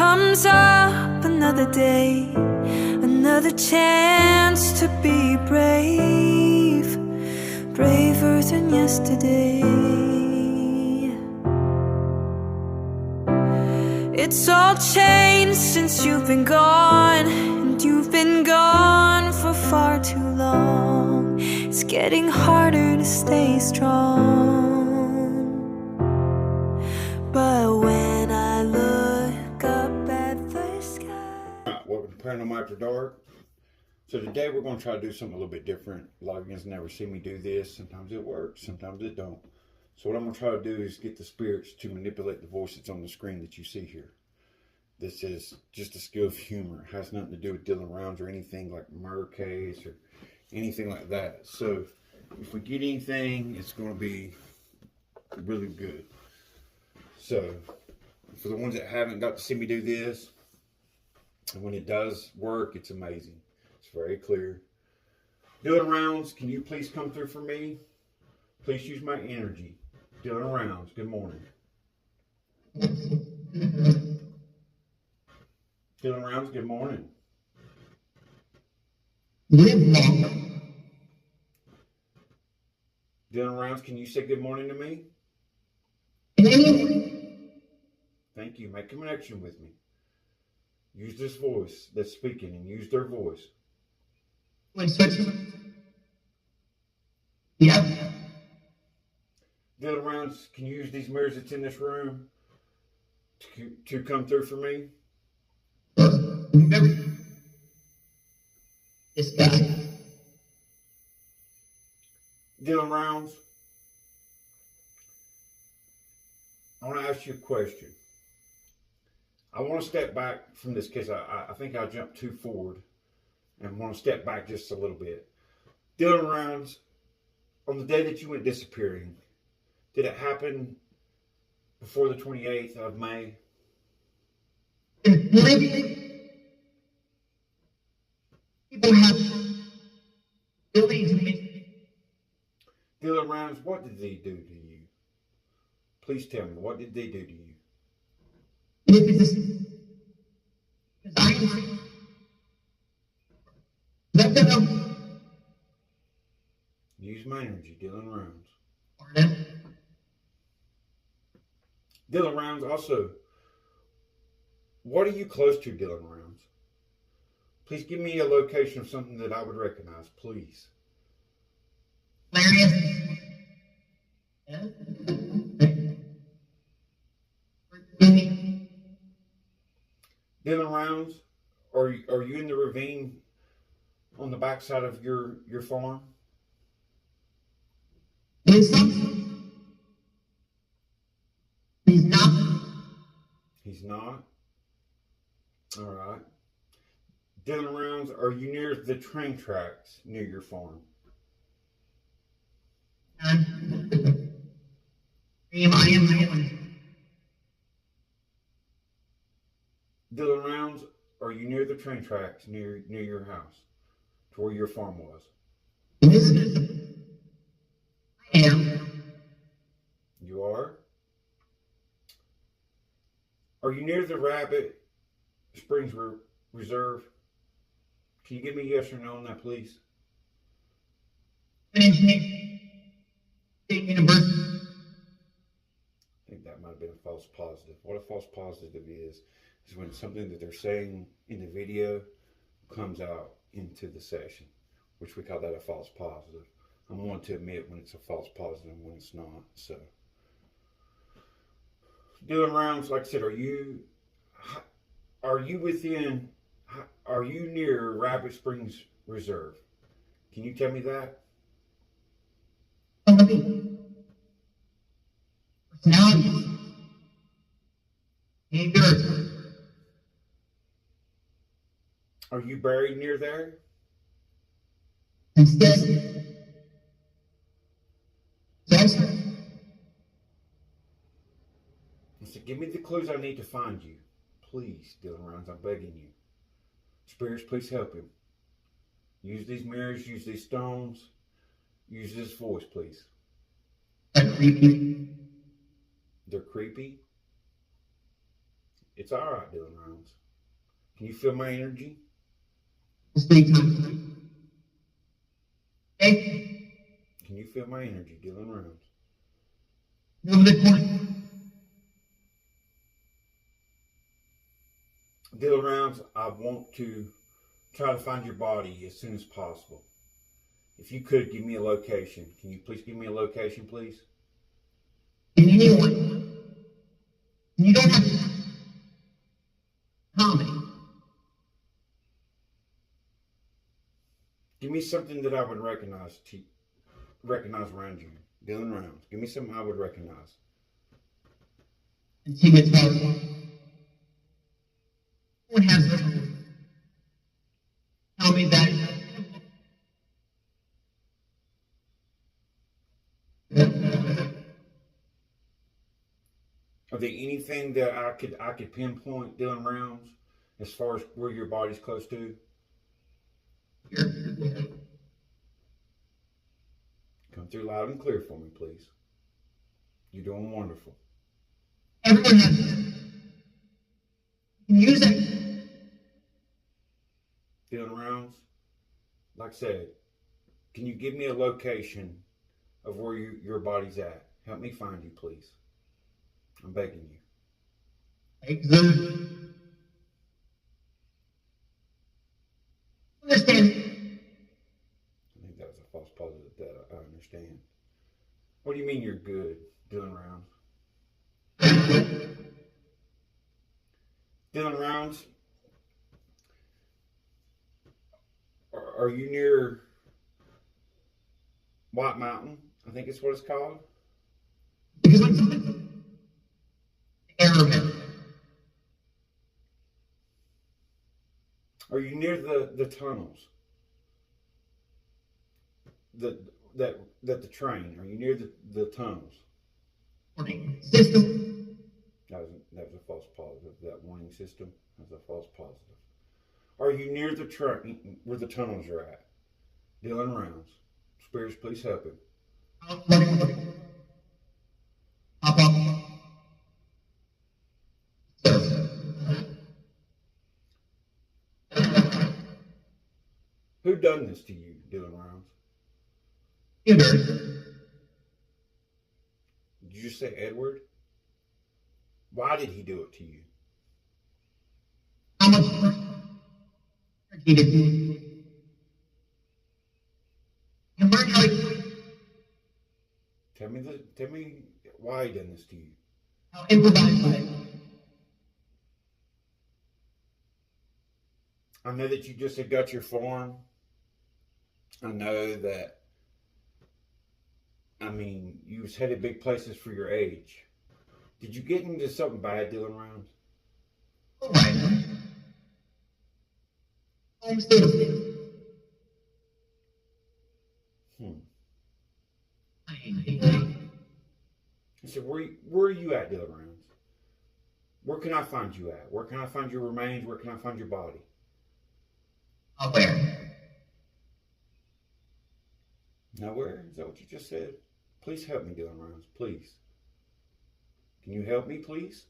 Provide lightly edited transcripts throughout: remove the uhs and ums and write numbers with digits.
comes up another day, another chance to be brave, braver than yesterday. It's all changed since you've been gone, and you've been gone for far too long. It's getting harder to stay strong. But when I look up at the sky. Welcome to Paranormal After Dark. So today we're going to try to do something a little bit different. A lot of you guys never see me do this. Sometimes it works, sometimes it don't. So what I'm going to try to do is get the spirits to manipulate the voices on the screen that you see here. This is just a skill of humor. It has nothing to do with dealing rounds or anything like murder case or anything like that. So if we get anything, it's going to be really good. So for the ones that haven't got to see me do this, and when it does work, it's amazing. It's very clear. Dylan Rounds, can you please come through for me? Please use my energy. Dylan Rounds, good morning. Dylan Rounds, good morning. Dylan Rounds, can you say good morning to me? Thank you. Make a connection with me. Use this voice that's speaking and use their voice. Yeah. Dylan Rounds, can you use these mirrors that's in this room to come through for me? Remember this guy. Dylan Rounds, I want to ask you a question. I want to step back from this case. I think I jumped too forward and want to step back just a little bit. Dylan Rounds, on the day that you went disappearing, did it happen before the 28th of May? People have ability to make. Dylan Rounds, what did they do to you? Please tell me, what did they do to you? Use my energy, Dylan Rounds. Dylan Rounds, also, what are you close to, Dylan Rounds? Please give me a location of something that I would recognize, please. Dylan Rounds, are you in the ravine on the backside of your farm? He's not. He's not? All right. Dylan Rounds, are you near the train tracks near your farm? I am. Dylan Rounds, are you near the train tracks near your house, to where your farm was? I am. You are? Are you near the Rabbit Springs Reserve? Can you give me a yes or no on that, please? An engineer. State University. I think that might have been a false positive. What a false positive is when something that they're saying in the video comes out into the session, which we call that a false positive. I'm willing to admit when it's a false positive and when it's not. So, Dylan Rounds, like I said, are you near Rabbit Springs Reserve? Can you tell me that? Personalities. Are you buried near there? So give me the clues I need to find you. Please, Dylan Rounds, I'm begging you. Spirits, please help him. Use these mirrors, use these stones, use this voice, please. They're creepy. They're creepy? It's all right, Dylan Rounds. Can you feel my energy? This many times. Okay? Can you feel my energy, Dylan Rounds? Move the corner. Dylan Rounds, I want to try to find your body as soon as possible. If you could give me a location. Can you please give me a location, please? In anyone. You don't have to comedy. Give me something that I would recognize around you. Dylan Rounds. Give me something I would recognize. And she gets hard. Someone has tell me that. Are there anything that I could pinpoint, Dylan Rounds, as far as where your body's close to? Come through loud and clear for me, please. You're doing wonderful. Everyone has you can use that. Dylan Rounds, like I said, can you give me a location of where your body's at? Help me find you, please. I'm begging you. Understand. I think that was a false positive that I understand. What do you mean you're good, Dylan Rounds? Dylan Rounds, are you near White Mountain? I think it's what it's called. Because when someone Arabic. Are you near the tunnels? The train. Are you near the tunnels? System. That was a false positive. That warning system was a false positive. Are you near the train where the tunnels are at? Dylan Rounds. Spirits, please help him. Pop up. Who done this to you, Dylan Rounds? Edward. Did you just say Edward? Why did he do it to you? How much he did. You learn how to Tell me why he done this to you. how improvise with it. I know that you just had got your form. I know that, you was headed big places for your age. Did you get into something bad, Dylan Rounds? All right. Home citizen. I said, where are you at, Dylan Rounds? Where can I find you at? Where can I find your remains? Where can I find your body? Where? Nowhere? Is that what you just said? Please help me, Dylan Rounds. Please. Can you help me, please?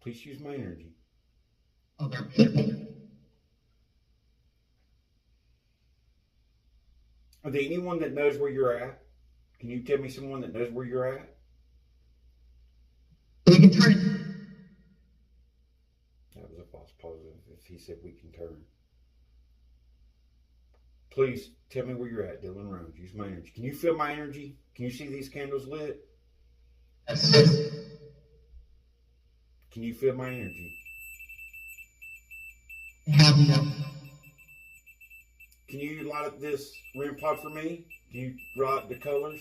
Please use my energy. Other people. Are there anyone that knows where you're at? Can you tell me someone that knows where you're at? We can turn it. That was a false positive if he said we can turn. Please tell me where you're at, Dylan Rounds. Use my energy. Can you feel my energy? Can you see these candles lit? Can you feel my energy? Have no. Can you light up this REM pod for me? Can you light the colors?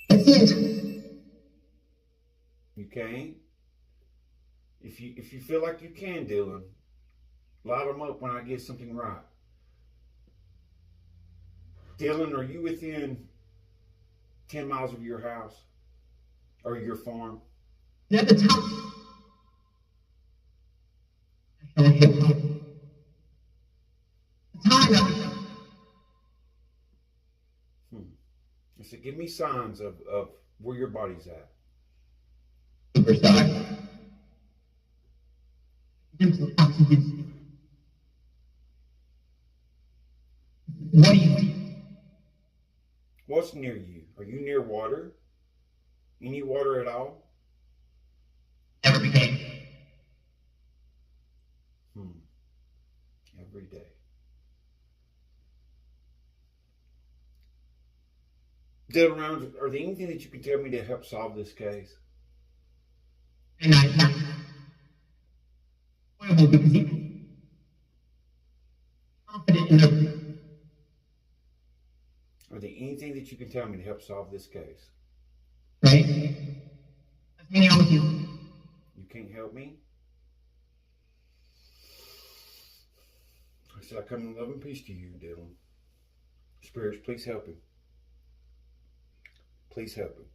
That's it. You can. If you feel like you can, Dylan, light them up when I get something right. Dylan, are you within 10 miles of your house or your farm? At the top. Hip hop. Time. I said, give me signs of where your body's at. Superstar. Simple oxygen. What do you do? What's near you? Are you near water? Any water at all? Never became. Every day. Dylan Rounds, are there anything that you can tell me to help solve this case? And I horrible because he confident in the Are there anything that you can tell me to help solve this case? right? Let's hang out with you. You can't help me? I said, I come in love and peace to you, Dylan. Spirits, please help him. Please help him.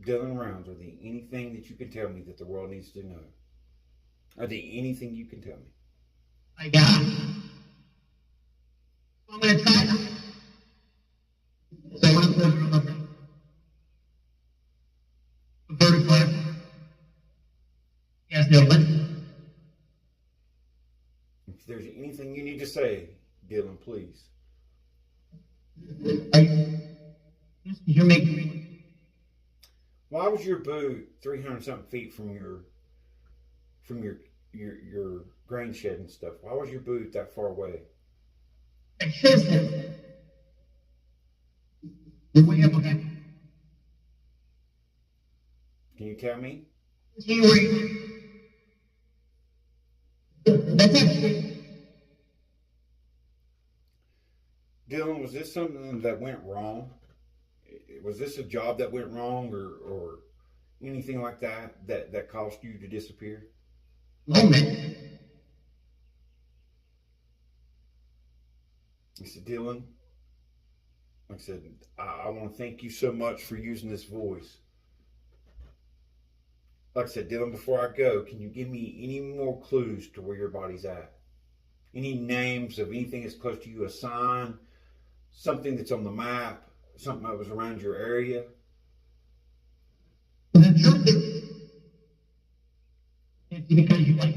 Dylan Rounds, are there anything that you can tell me that the world needs to know? Are there anything you can tell me? I got it. So I'm going to try. So I want to put a vertical. He has no length. If there's anything you need to say, Dylan, please. You're making. Why was your boot 300 something feet from your grain shed and stuff? Why was your boot that far away? I should have said. You're way up okay. Can you tell me? Continue where you. That's it. Dylan, was this something that went wrong? Was this a job that went wrong or anything like that caused you to disappear? Moment. I said, Dylan, like I said, I want to thank you so much for using this voice. Like I said, Dylan, before I go, can you give me any more clues to where your body's at? Any names of anything that's close to you, a sign, something that's on the map, something that was around your area? The truth is, it's because you like.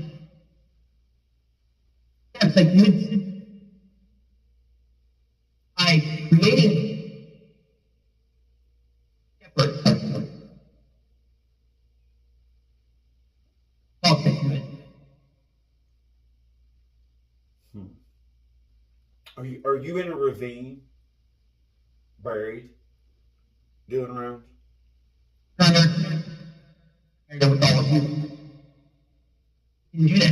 Yeah, it's like you. By creating effort. Are you in a ravine? Buried? Doing around? I know with all of you. You do that.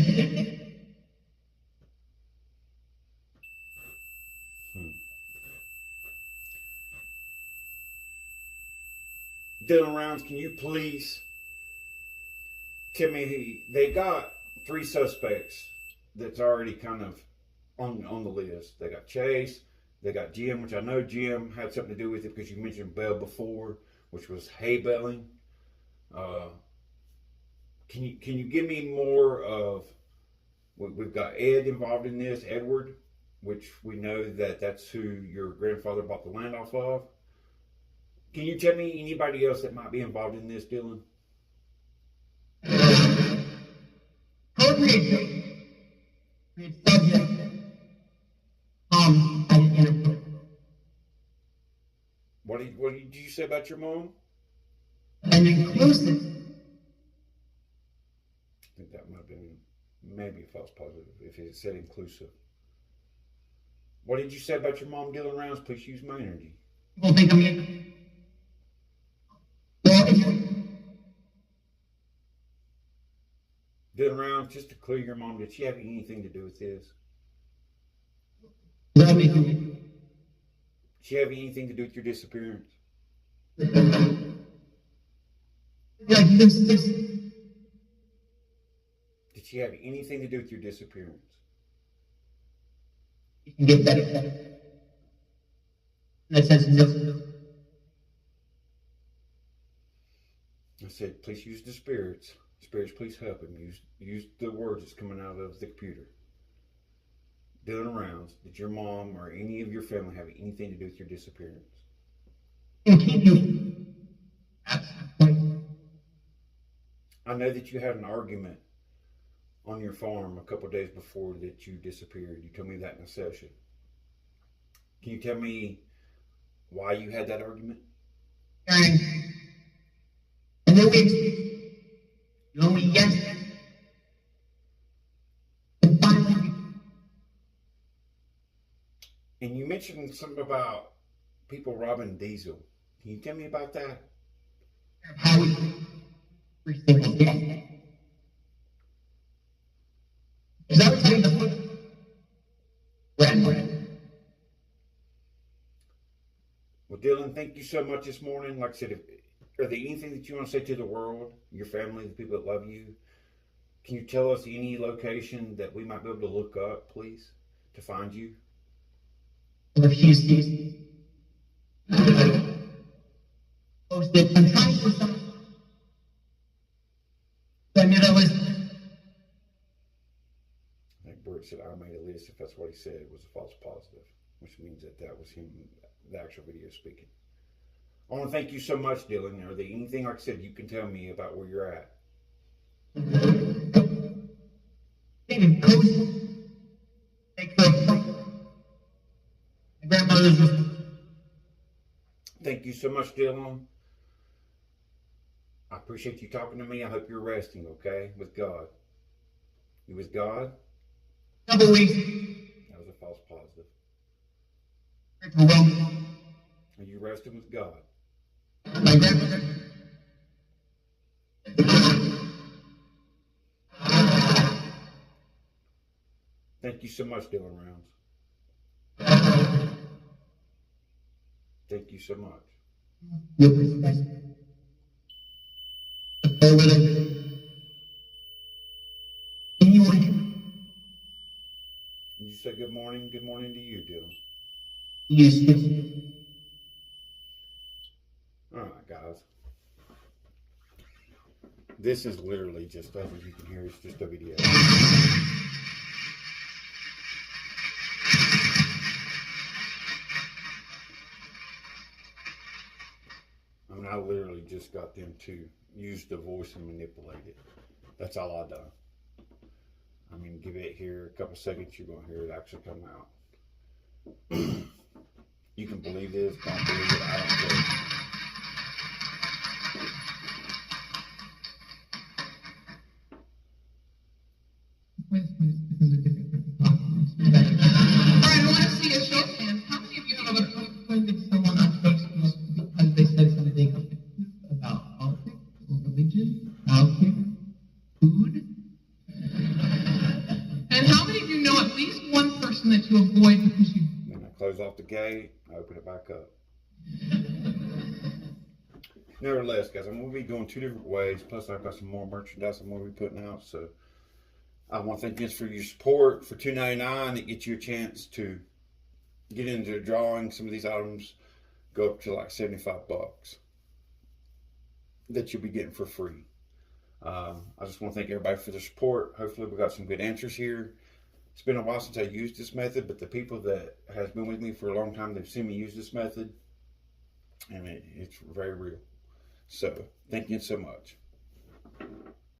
Dylan Rounds, can you please tell me they got 3 suspects that's already kind of on the list. They got Chase, they got Jim, which I know Jim had something to do with it because you mentioned Bell before, which was hay baling. Can you give me more of? We've got Ed involved in this, Edward, which we know that's who your grandfather bought the land off of. Can you tell me anybody else that might be involved in this, Dylan? What did you say about your mom? An inclusive. I think that might have been maybe a false positive if it said inclusive. What did you say about your mom, Dylan Rounds? Please use my energy. People think I'm Dylan Rounds, just to clear your mom, did she have anything to do with this? Did she have anything to do with your disappearance? like this. Did she have anything to do with your disappearance? You can get better. That says no. I said, please use the spirits. Spirits, please help him. Use the words that's coming out of the computer. Dylan Rounds, did your mom or any of your family have anything to do with your disappearance? continue at that point. I know that you had an argument on your farm a couple of days before that you disappeared. You told me that in a session. Can you tell me why you had that argument? And then you only yes. And finally, And you mentioned something about people robbing diesel. Can you tell me about that? how we every single day. Because I was in the red. Well, Dylan, thank you so much this morning. Like I said, are there anything that you want to say to the world, your family, the people that love you? Can you tell us any location that we might be able to look up, please, to find you? Refused. Posted. I'm trying to do something. I knew that was. I think Bert said I made a list. If that's what he said, it was a false positive, which means that was him, the actual video speaking. I want to thank you so much, Dylan. Are there anything, like I said, you can tell me about where you're at? Even post. Make my grandmother's. Thank you so much, Dylan. I appreciate you talking to me. I hope you're resting, okay? With God. You with God? Couple weeks. That was a false positive. Well, Are you resting with God? my grandmother. Thank you so much, Dylan Rounds. Thank you so much. You say good morning. Good morning to you, Dylan. Yes. All right, guys. This is literally just, as you can hear, it's just a video. I mean, I literally just got them to use the voice and manipulate it. That's all I done. I mean, give it here a couple seconds, you're going to hear it actually come out. You can believe this, don't believe it, I don't care. I want to see a show of hands. How many of you have offended someone on Facebook because they said something about politics or religion, childcare, food? And how many of you know at least one person that you avoid because you... Then I close off the gate, I open it back up. Nevertheless, guys, I'm going to be going two different ways. Plus, I've got some more merchandise I'm going to be putting out. So, I want to thank you for your support. For $2.99, it gets you a chance to get into the drawing. Some of these items go up to like $75 that you'll be getting for free. I just want to thank everybody for the support. Hopefully, we got some good answers here. It's been a while since I used this method, but the people that has been with me for a long time, they've seen me use this method, and it's very real. So, thank you so much.